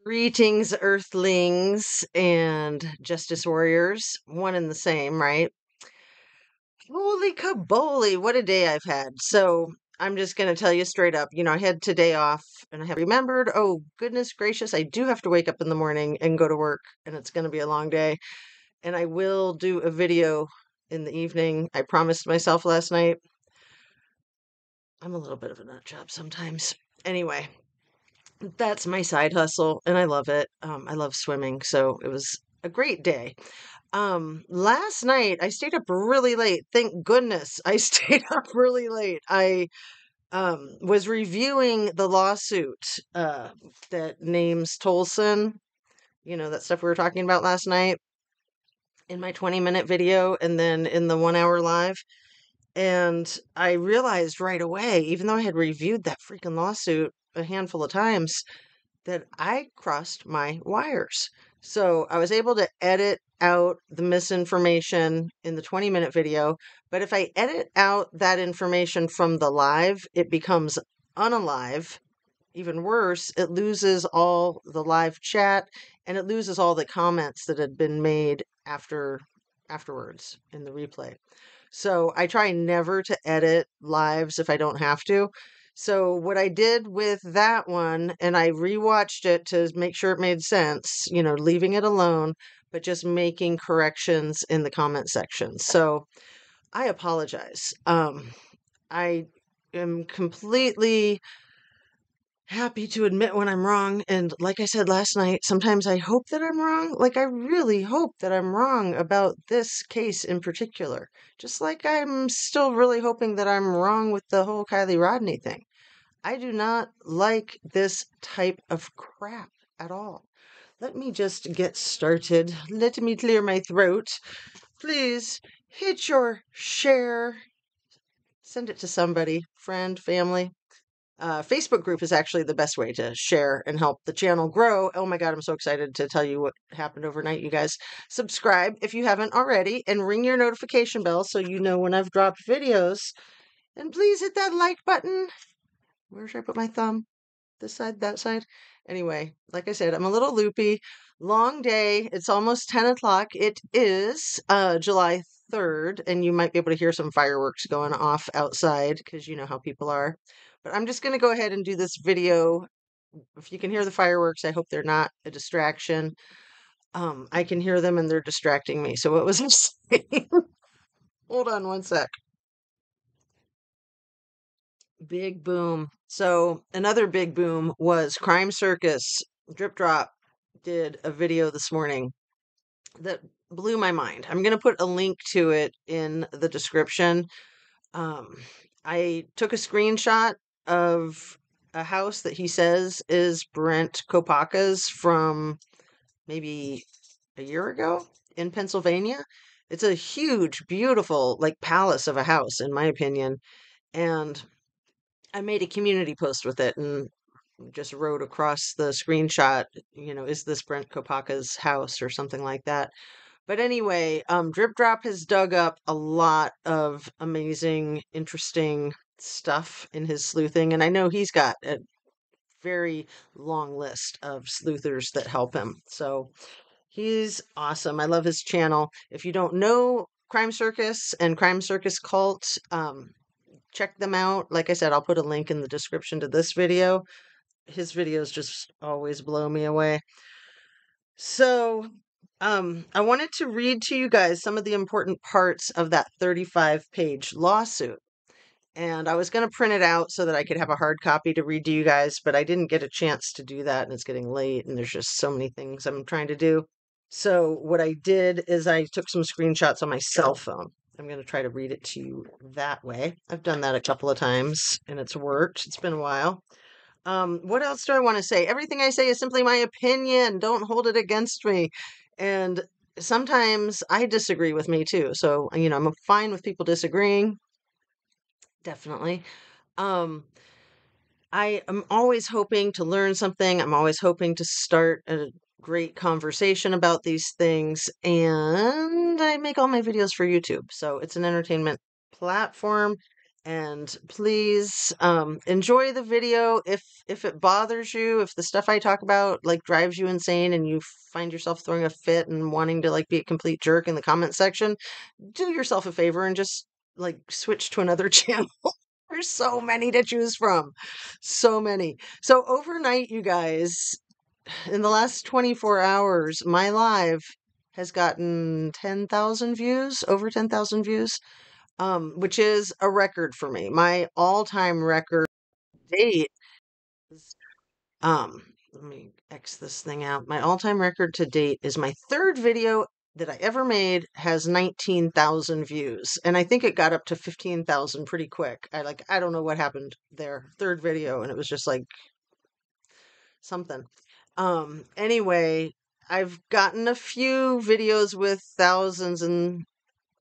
Greetings, Earthlings and Justice Warriors. One and the same, right? Holy kaboli, what a day I've had. So I'm just going to tell you straight up. I had today off and I have remembered, oh, goodness gracious, I do have to wake up in the morning and go to work, and it's going to be a long day. And I will do a video in the evening. I promised myself last night. I'm a little bit of a nut job sometimes. Anyway, that's my side hustle, and I love it. I love swimming, so it was a great day. Last night I stayed up really late. Thank goodness I stayed up really late. I was reviewing the lawsuit that names Tolleson, that stuff we were talking about last night in my 20-minute video and then in the 1 hour live. And I realized right away, even though I had reviewed that freaking lawsuit a handful of times, that I crossed my wires. So I was able to edit out the misinformation in the 20-minute video. But if I edit out that information from the live, it becomes unalive. Even worse, it loses all the live chat and it loses all the comments that had been made afterwards in the replay. So I try never to edit lives if I don't have to. So what I did with that one, and I rewatched it to make sure it made sense, leaving it alone, but just making corrections in the comment section. So I apologize. I am completely happy to admit when I'm wrong. And like I said last night, sometimes I hope that I'm wrong. Like, I really hope that I'm wrong about this case in particular. Just like I'm still really hoping that I'm wrong with the whole Kylie Rodney thing. I do not like this type of crap at all. Let me just get started. Let me clear my throat. Please hit your share. Send it to somebody, friend, family. Facebook group is actually the best way to share and help the channel grow. Oh my God, I'm so excited to tell you what happened overnight, you guys. Subscribe if you haven't already and ring your notification bell so you know when I've dropped videos. And please hit that like button. Where should I put my thumb? This side, that side? Anyway, like I said, I'm a little loopy. Long day. It's almost 10 o'clock. It is July 3rd, and you might be able to hear some fireworks going off outside because you know how people are. But I'm just going to go ahead and do this video. If you can hear the fireworks, I hope they're not a distraction. I can hear them and they're distracting me. So what was I saying? Hold on one sec. Big boom. So another big boom was Crime Circus. Drip Drop did a video this morning that blew my mind. I'm going to put a link to it in the description. I took a screenshot of a house that he says is Brent Kopaka's from maybe a year ago in Pennsylvania. It's a huge, beautiful, like palace of a house, in my opinion. And I made a community post with it and just wrote across the screenshot, is this Brent Kopaka's house or something like that. But anyway, Drip Drop has dug up a lot of amazing, interesting stuff in his sleuthing, and I know he's got a very long list of sleuthers that help him. So he's awesome. I love his channel. If you don't know Crime Circus and Crime Circus Cult, check them out. Like I said, I'll put a link in the description to this video. His videos just always blow me away. So, I wanted to read to you guys some of the important parts of that 35-page lawsuit. And I was going to print it out so that I could have a hard copy to read to you guys, but I didn't get a chance to do that, and it's getting late, and there's just so many things I'm trying to do. So what I did is I took some screenshots on my cell phone. I'm going to try to read it to you that way. I've done that a couple of times, and it's worked. It's been a while. What else do I want to say? Everything I say is simply my opinion. Don't hold it against me. And sometimes I disagree with me too. So, I'm fine with people disagreeing. Definitely. Um, I am always hoping to learn something. I'm always hoping to start a great conversation about these things. And I make all my videos for YouTube. So it's an entertainment platform. And please enjoy the video. If it bothers you, if the stuff I talk about like drives you insane and you find yourself throwing a fit and wanting to like be a complete jerk in the comment section, do yourself a favor and just like switch to another channel. There's so many to choose from. So many. So overnight, you guys, in the last 24 hours, my live has gotten 10,000 views, over 10,000 views, which is a record for me. My all-time record date is, let me X this thing out. My all-time record to date is my third video that I ever made has 19,000 views. And I think it got up to 15,000 pretty quick. I don't know what happened there. Third video, and it was just like something. Anyway, I've gotten a few videos with thousands and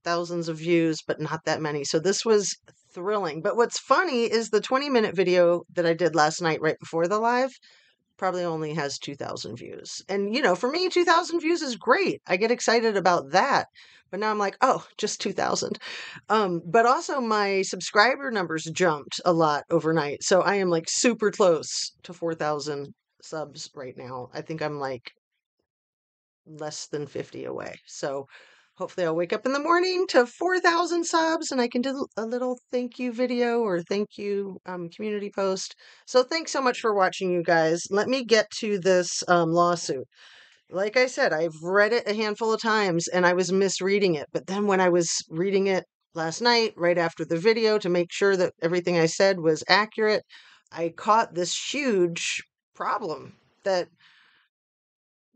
thousands of views, but not that many. So this was thrilling. But what's funny is the 20-minute video that I did last night right before the live probably only has 2,000 views. And, for me, 2,000 views is great. I get excited about that. But now I'm like, oh, just 2,000. But also my subscriber numbers jumped a lot overnight. So I am like super close to 4,000 subs right now. I think I'm like less than 50 away. So hopefully I'll wake up in the morning to 4,000 subs and I can do a little thank you video or thank you community post. So thanks so much for watching, you guys. Let me get to this lawsuit. Like I said, I've read it a handful of times and I was misreading it. But then when I was reading it last night, right after the video, to make sure that everything I said was accurate, I caught this huge problem that,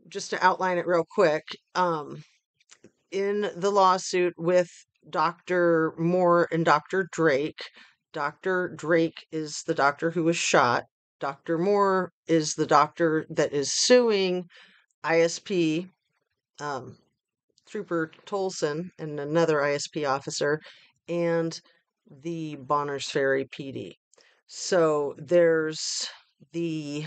just to outline it real quick, in the lawsuit with Dr. Moore and Dr. Drake. Dr. Drake is the doctor who was shot. Dr. Moore is the doctor that is suing ISP, Trooper Tolleson and another ISP officer, and the Bonners Ferry PD. So there's the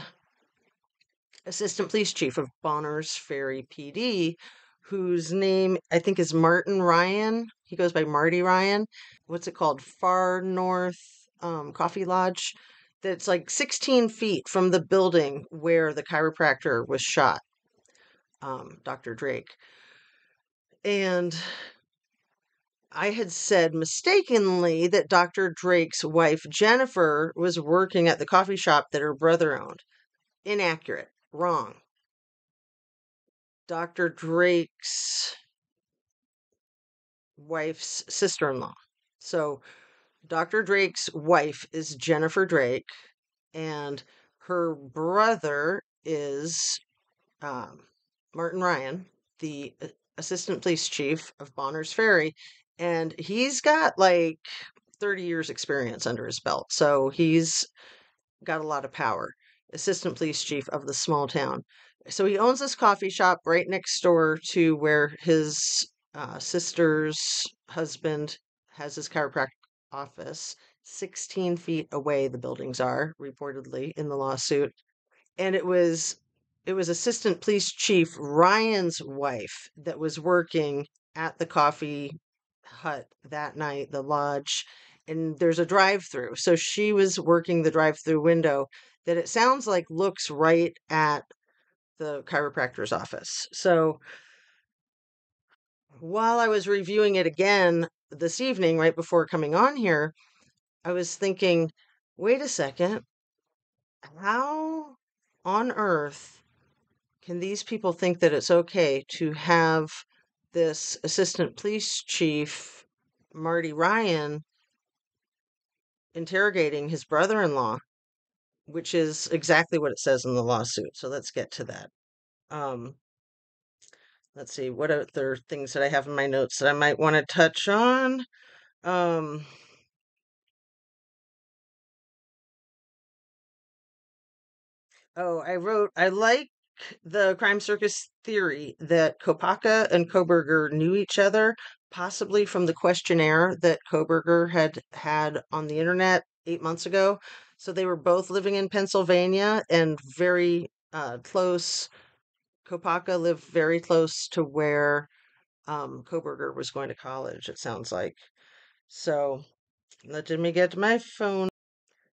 assistant police chief of Bonners Ferry PD, whose name I think is Martin Ryan. He goes by Marty Ryan. What's it called? Far North Coffee Lodge. That's like 16 feet from the building where the chiropractor was shot, Dr. Drake. And I had said mistakenly that Dr. Drake's wife, Jennifer, was working at the coffee shop that her brother owned. Inaccurate. Wrong. Dr. Drake's wife's sister-in-law. So Dr. Drake's wife is Jennifer Drake, and her brother is Martin Ryan, the assistant police chief of Bonners Ferry, and he's got like 30 years experience under his belt. So he's got a lot of power. Assistant police chief of the small town. So he owns this coffee shop right next door to where his sister's husband has his chiropractic office. 16 feet away, the buildings are reportedly in the lawsuit. And it was Assistant Police Chief Ryan's wife that was working at the coffee hut that night, the lodge, and there's a drive-through. So she was working the drive-through window that it sounds like looks right at the chiropractor's office. So while I was reviewing it again this evening, right before coming on here, I was thinking, wait a second, how on earth can these people think that it's okay to have this assistant police chief, Marty Ryan, interrogating his brother-in-law, which is exactly what it says in the lawsuit. So let's get to that. Um, let's see, what other things that I have in my notes that I might want to touch on? Um, I like the crime circus theory that Kopaka and Kohberger knew each other, possibly from the questionnaire that Kohberger had on the internet 8 months ago. So they were both living in Pennsylvania and very close. Kopaka lived very close to where Kohberger was going to college, it sounds like. So Let me get my phone.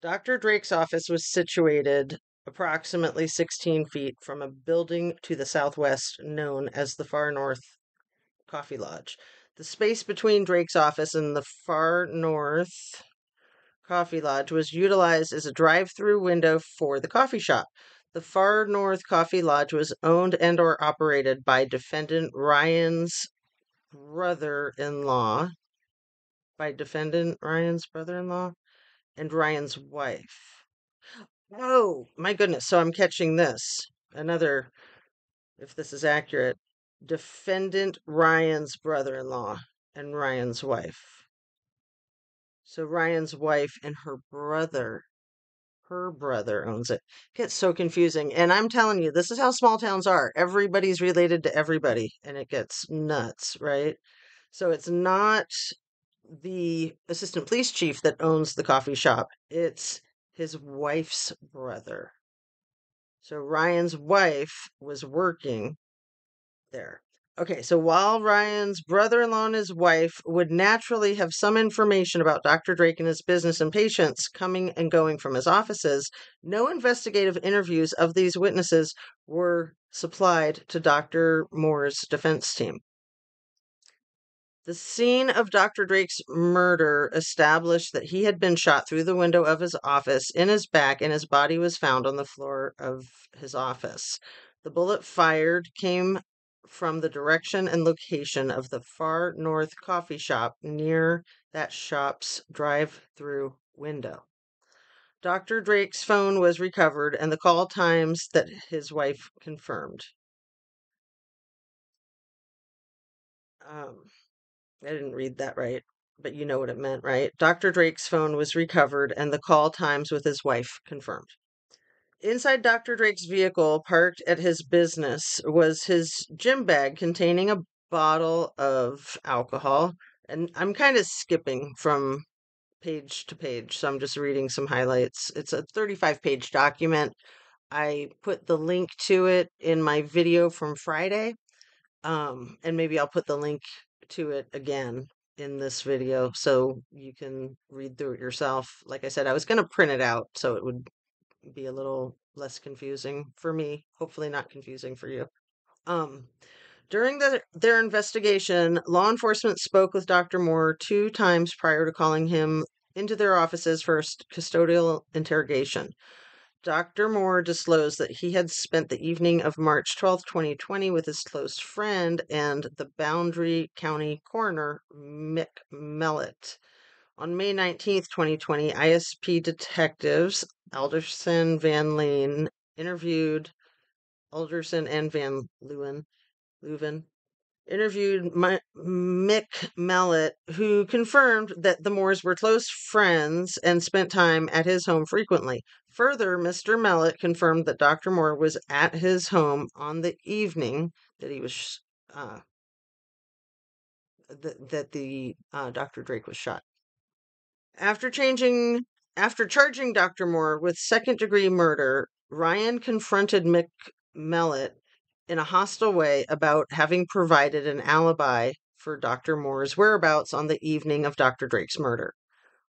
Dr. Drake's office was situated approximately 16 feet from a building to the southwest known as the Far North Coffee Lodge. The space between Drake's office and the Far North Coffee Lodge was utilized as a drive-through window for the coffee shop. The Far North Coffee Lodge was owned and or operated by defendant Ryan's brother-in-law, and Ryan's wife. Oh, my goodness. So I'm catching this. Another, if this is accurate, defendant Ryan's brother-in-law and Ryan's wife. So Ryan's wife and her brother owns it. Gets so confusing. And I'm telling you, this is how small towns are. Everybody's related to everybody, and it gets nuts, right? So it's not the assistant police chief that owns the coffee shop, it's his wife's brother. So Ryan's wife was working there. Okay, so while Ryan's brother in law and his wife would naturally have some information about Dr. Drake and his business and patients coming and going from his offices, no investigative interviews of these witnesses were supplied to Dr. Moore's defense team. The scene of Dr. Drake's murder established that he had been shot through the window of his office in his back, and his body was found on the floor of his office. The bullet fired came from the direction and location of the Far North coffee shop near that shop's drive-through window. Dr. Drake's phone was recovered and the call times that his wife confirmed. I didn't read that right, but you know what it meant, right? Dr. Drake's phone was recovered and the call times with his wife confirmed. Inside Dr. Drake's vehicle, parked at his business, was his gym bag containing a bottle of alcohol. And I'm kind of skipping from page to page, so I'm just reading some highlights. It's a 35-page document. I put the link to it in my video from Friday. And maybe I'll put the link to it again in this video so you can read through it yourself. Like I said, I was going to print it out so it would be a little less confusing for me, hopefully not confusing for you. Um, During their investigation, law enforcement spoke with Dr. Moore 2 times prior to calling him into their offices for custodial interrogation. Dr. Moore disclosed that he had spent the evening of March 12, 2020, with his close friend and the Boundary County coroner, Mick Mellett. On May 19th, 2020, ISP detectives Alderson Van Leeuwen interviewed Alderson and Van Leuven interviewed Mick Mellett, who confirmed that the Moores were close friends and spent time at his home frequently. Further, Mr. Mellett confirmed that Dr. Moore was at his home on the evening that he was Dr. Drake was shot. After charging Dr. Moore with second-degree murder, Ryan confronted Mick Mellett in a hostile way about having provided an alibi for Dr. Moore's whereabouts on the evening of Dr. Drake's murder.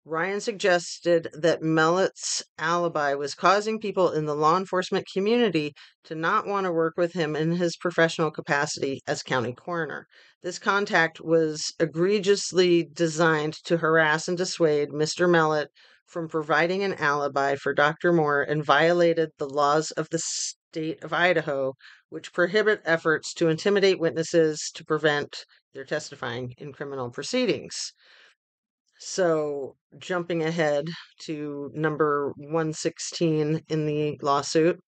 Ryan suggested that Mellett's alibi was causing people in the law enforcement community to not want to work with him in his professional capacity as county coroner. This contact was egregiously designed to harass and dissuade Mr. Mellett from providing an alibi for Dr. Moore and violated the laws of the state of Idaho, which prohibit efforts to intimidate witnesses to prevent their testifying in criminal proceedings. So, jumping ahead to number 116 in the lawsuit,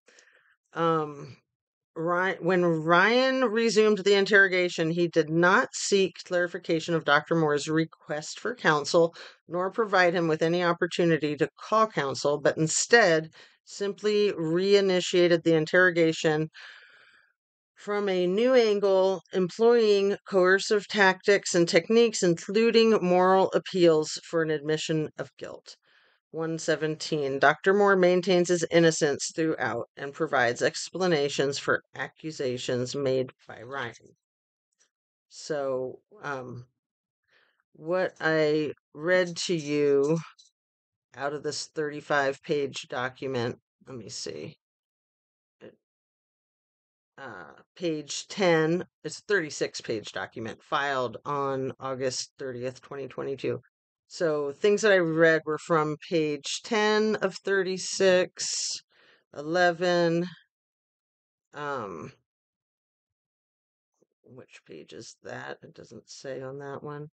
when Ryan resumed the interrogation, he did not seek clarification of Dr. Moore's request for counsel, nor provide him with any opportunity to call counsel, but instead simply reinitiated the interrogation from a new angle, employing coercive tactics and techniques, including moral appeals for an admission of guilt. 117. Dr. Moore maintains his innocence throughout and provides explanations for accusations made by Ryan. So, what I read to you out of this 35-page document. Let me see. Page 10, it's a 36-page document filed on August 30th, 2022. So things that I read were from page 10 of 36, 11, which page is that? It doesn't say on that one.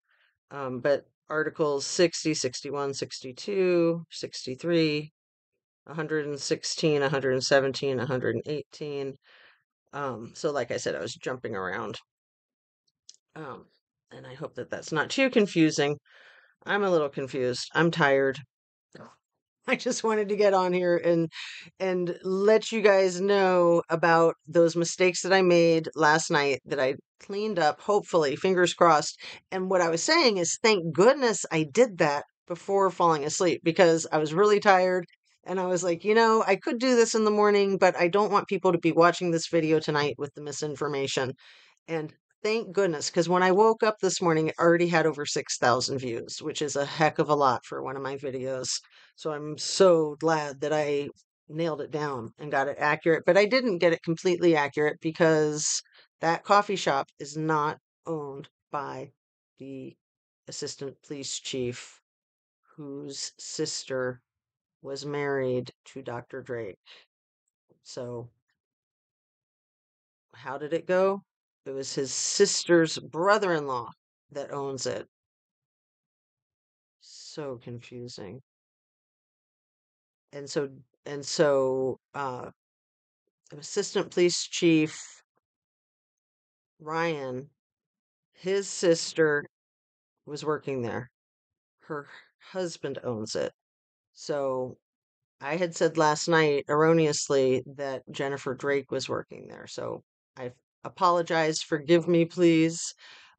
But articles 60, 61, 62, 63, 116, 117, 118. So like I said, I was jumping around. And I hope that that's not too confusing. I'm a little confused. I'm tired. I just wanted to get on here and let you guys know about those mistakes that I made last night that I cleaned up, hopefully, fingers crossed. And what I was saying is thank goodness I did that before falling asleep because I was really tired and I was like, I could do this in the morning, but I don't want people to be watching this video tonight with the misinformation. And thank goodness, because when I woke up this morning, it already had over 6,000 views, which is a heck of a lot for one of my videos. So I'm so glad that I nailed it down and got it accurate. But I didn't get it completely accurate because that coffee shop is not owned by the assistant police chief whose sister was married to Dr. Drake. So how did it go? It was his sister's brother-in-law that owns it. So confusing. And so and so Assistant Police Chief Ryan, his sister was working there. Her husband owns it. So I had said last night erroneously that Jennifer Drake was working there. So I apologize. Forgive me, please.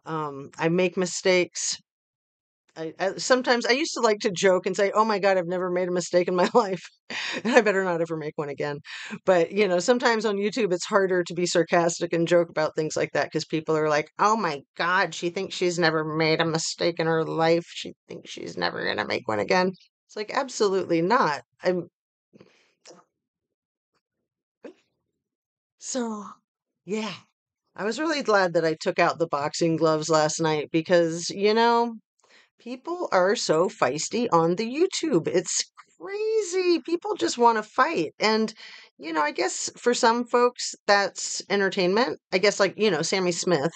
I make mistakes. Sometimes I used to like to joke and say, "Oh my God, I've never made a mistake in my life, and I better not ever make one again." But sometimes on YouTube it's harder to be sarcastic and joke about things like that because people are like, "Oh my God, she thinks she's never made a mistake in her life. She thinks she's never gonna make one again." It's like absolutely not. So yeah, I was really glad that I took out the boxing gloves last night because people are so feisty on the YouTube. It's crazy. People just want to fight. And, I guess for some folks, that's entertainment. I guess, like, Sammy Smith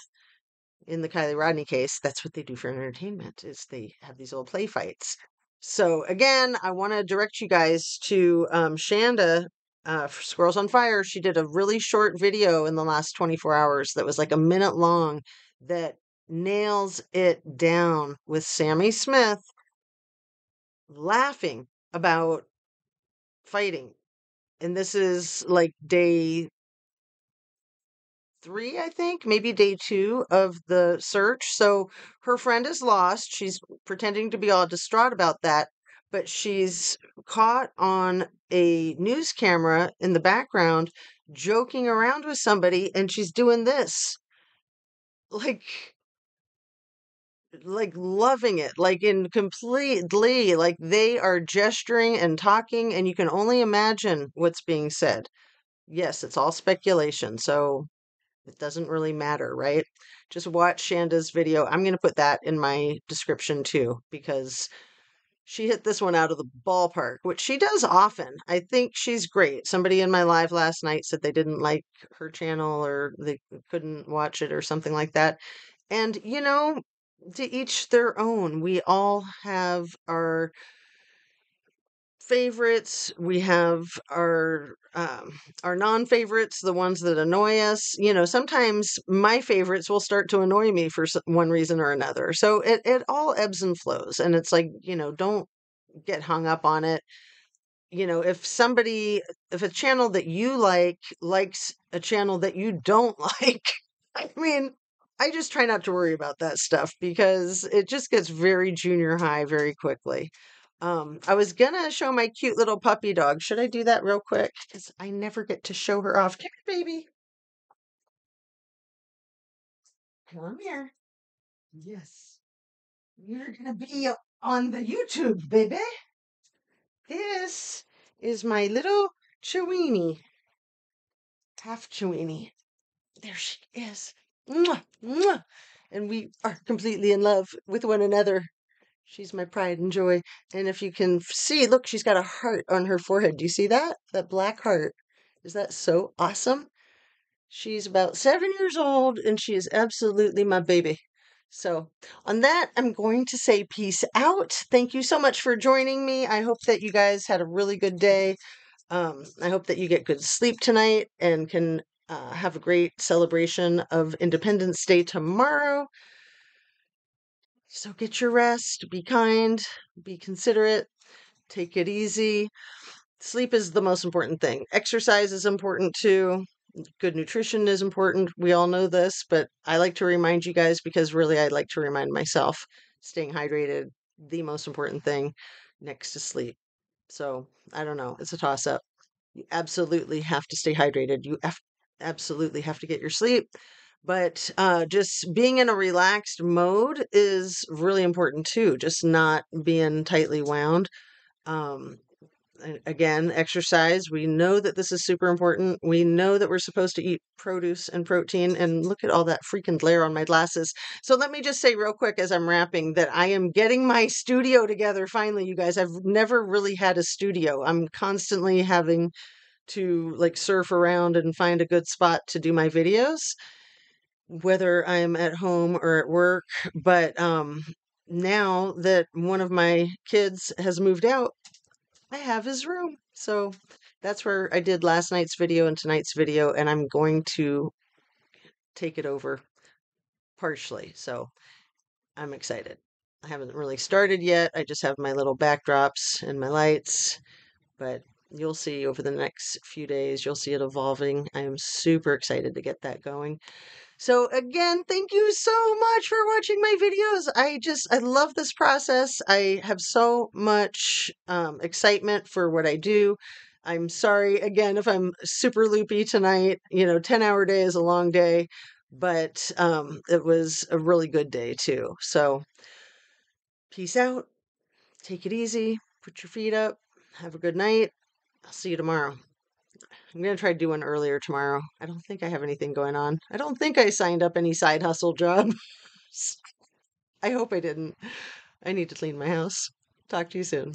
in the Kylie Rodney case, that's what they do for entertainment, is they have these old play fights. So, again, I want to direct you guys to Shanda for Squirrels on Fire. She did a really short video in the last 24 hours that was like a minute long that nails it down with Sammy Smith laughing about fighting. And this is like day 3, I think, maybe day 2 of the search. So her friend is lost. She's pretending to be all distraught about that, but she's caught on a news camera in the background joking around with somebody, and she's doing this. Like, loving it, like in complete glee, like they are gesturing and talking, and you can only imagine what's being said. Yes, it's all speculation, so it doesn't really matter, right? Just watch Shanda's video. I'm going to put that in my description too, because she hit this one out of the ballpark, which she does often. I think she's great. Somebody in my live last night said they didn't like her channel or they couldn't watch it or something like that. And, to each their own. We all have our favorites. We have our non-favorites, the ones that annoy us. Sometimes my favorites will start to annoy me for one reason or another. So it all ebbs and flows. And it's like, don't get hung up on it. If a channel that you likes a channel that you don't like, I mean, I just try not to worry about that stuff because it just gets very junior high very quickly. I was gonna show my cute little puppy dog. Should I do that real quick? Because I never get to show her off. Come here, baby. Come here. Yes. You're gonna be on the YouTube, baby. This is my little Chewini, half Chewini. There she is. Mwah, mwah. And we are completely in love with one another. She's my pride and joy. And if you can see, look, she's got a heart on her forehead. Do you see that? That black heart. Is that so awesome? She's about 7 years old and she is absolutely my baby. So, on that, I'm going to say peace out. Thank you so much for joining me. I hope that you guys had a really good day. I hope that you get good sleep tonight and can have a great celebration of Independence Day tomorrow. So, get your rest, be kind, be considerate, take it easy. Sleep is the most important thing. Exercise is important too. Good nutrition is important. We all know this, but I like to remind you guys because really I like to remind myself staying hydrated, the most important thing next to sleep. So I don't know. It's a toss up. You absolutely have to stay hydrated. Absolutely have to get your sleep. But just being in a relaxed mode is really important too. Just not being tightly wound. Um, Again, exercise. We know that this is super important. We know that we're supposed to eat produce and protein. And look at all that freaking glare on my glasses. So let me just say real quick as I'm wrapping that I am getting my studio together finally, you guys. I've never really had a studio. I'm constantly having to like surf around and find a good spot to do my videos, whether I'm at home or at work. But now that one of my kids has moved out, I have his room. So that's where I did last night's video and tonight's video, and I'm going to take it over partially. So I'm excited. I haven't really started yet. I just have my little backdrops and my lights, but you'll see over the next few days, you'll see it evolving. I am super excited to get that going. So again, thank you so much for watching my videos. I love this process. I have so much excitement for what I do. I'm sorry again if I'm super loopy tonight. 10-hour day is a long day, but it was a really good day too. So peace out. Take it easy. Put your feet up. Have a good night. I'll see you tomorrow. I'm going to try to do one earlier tomorrow. I don't think I have anything going on. I don't think I signed up any side hustle job. I hope I didn't. I need to clean my house. Talk to you soon.